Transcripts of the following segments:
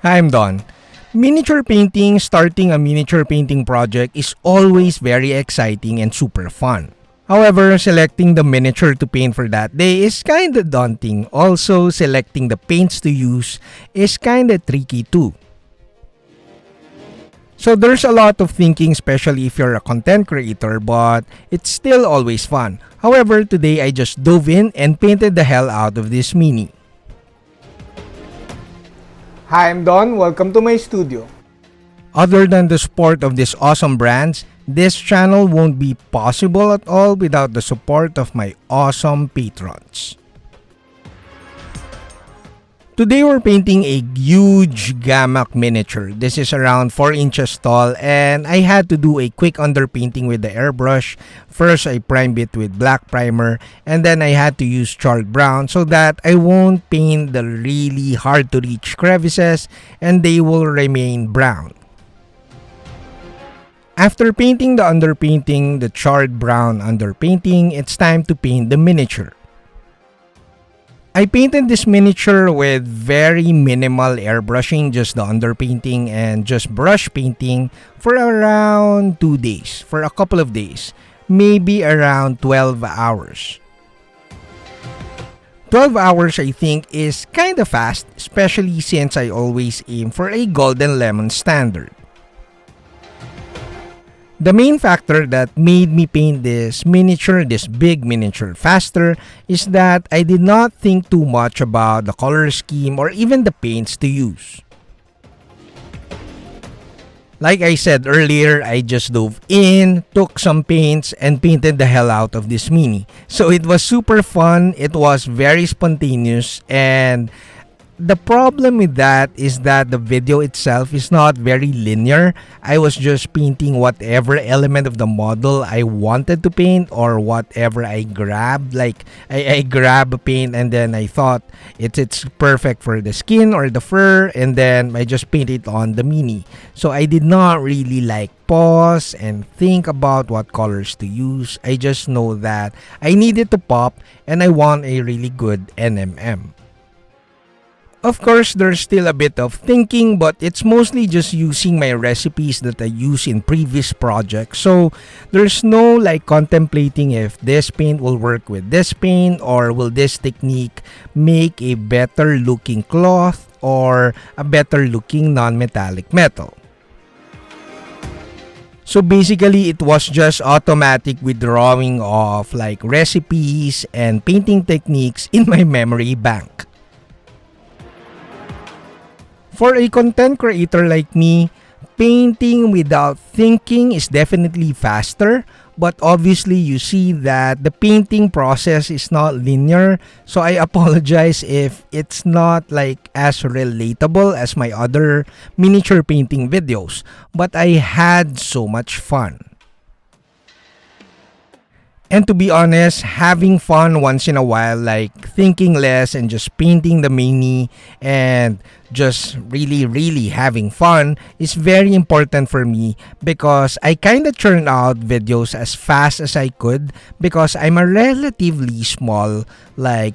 I'm Don. Miniature painting, starting a miniature painting project is always very exciting and super fun. However, selecting the miniature to paint for that day is kinda daunting. Also, selecting the paints to use is kinda tricky too. So there's a lot of thinking, especially if you're a content creator, but it's still always fun. However, today I just dove in and painted the hell out of this mini. Hi, I'm Don. Welcome to my studio. Other than the support of these awesome brands, this channel won't be possible at all without the support of my awesome patrons. Today we're painting a huge Ghamak miniature. This is around 4 inches tall and I had to do a quick underpainting with the airbrush. First I primed it with black primer and then I had to use charred brown so that I won't paint the really hard to reach crevices and they will remain brown. After painting the underpainting, the charred brown underpainting, it's time to paint the miniature. I painted this miniature with very minimal airbrushing, just the underpainting and just brush painting for around 2 days, for a couple of days, maybe around 12 hours. 12 hours I think is kinda fast, especially since I always aim for a golden lemon standard. The main factor that made me paint this big miniature faster is that I did not think too much about the color scheme or even the paints to use. Like I said earlier, I just dove in, took some paints, and painted the hell out of this mini. So it was super fun, it was very spontaneous, and the problem with that is that the video itself is not very linear. I was just painting whatever element of the model I wanted to paint or whatever I grabbed. Like I grab a paint and then I thought it's perfect for the skin or the fur and then I just paint it on the mini. So I did not really pause and think about what colors to use. I just know that I need it to pop and I want a really good NMM. Of course, there's still a bit of thinking, but it's mostly just using my recipes that I use in previous projects. So there's no contemplating if this paint will work with this paint or will this technique make a better looking cloth or a better looking non-metallic metal. So basically, it was just automatic withdrawing of recipes and painting techniques in my memory bank. For a content creator like me, painting without thinking is definitely faster, but obviously you see that the painting process is not linear, so I apologize if it's not as relatable as my other miniature painting videos, but I had so much fun. And to be honest, having fun once in a while, thinking less and just painting the mini and just really having fun is very important for me because I kinda churn out videos as fast as I could because I'm a relatively small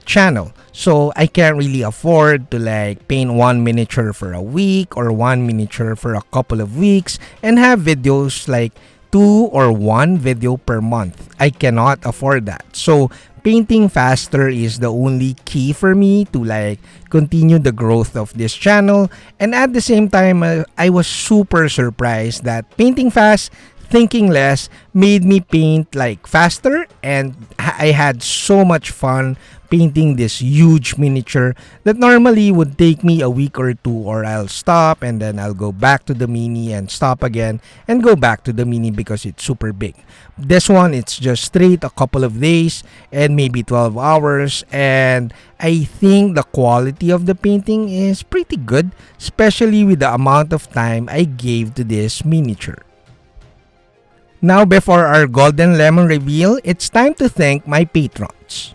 channel. So I can't really afford to paint one miniature for a week or one miniature for a couple of weeks and have videos 2 or 1 video per month. I cannot afford that. So painting faster is the only key for me to continue the growth of this channel. And at the same time, I was super surprised that painting fast, thinking less made me paint faster, and I had so much fun painting this huge miniature that normally would take me a week or two, or I'll stop and then I'll go back to the mini and stop again and go back to the mini because it's super big. This one, it's just straight a couple of days and maybe 12 hours, and I think the quality of the painting is pretty good, especially with the amount of time I gave to this miniature. Now, before our golden lemon reveal, it's time to thank my patrons.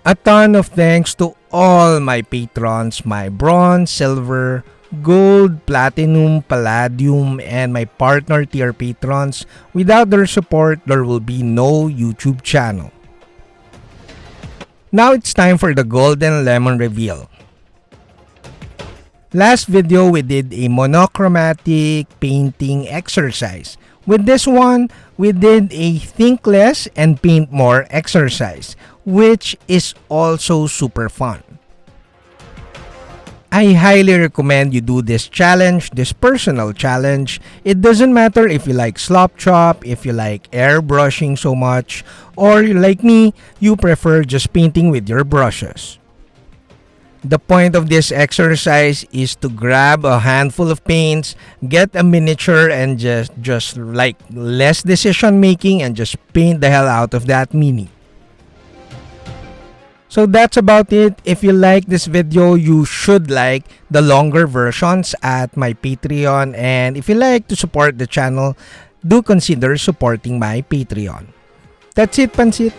A ton of thanks to all my patrons, my bronze, silver, gold, platinum, palladium, and my partner tier patrons. Without their support, there will be no YouTube channel. Now it's time for the golden lemon reveal. Last video we did a monochromatic painting exercise. With this one, we did a think less and paint more exercise, which is also super fun. I highly recommend you do this challenge, this personal challenge. It doesn't matter if you like slop chop, if you like airbrushing so much, or like me, you prefer just painting with your brushes. The point of this exercise is to grab a handful of paints, get a miniature, and just like less decision making and just paint the hell out of that mini. So that's about it. If you like this video, you should like the longer versions at my Patreon. And if you like to support the channel, do consider supporting my Patreon. That's it, Pansit.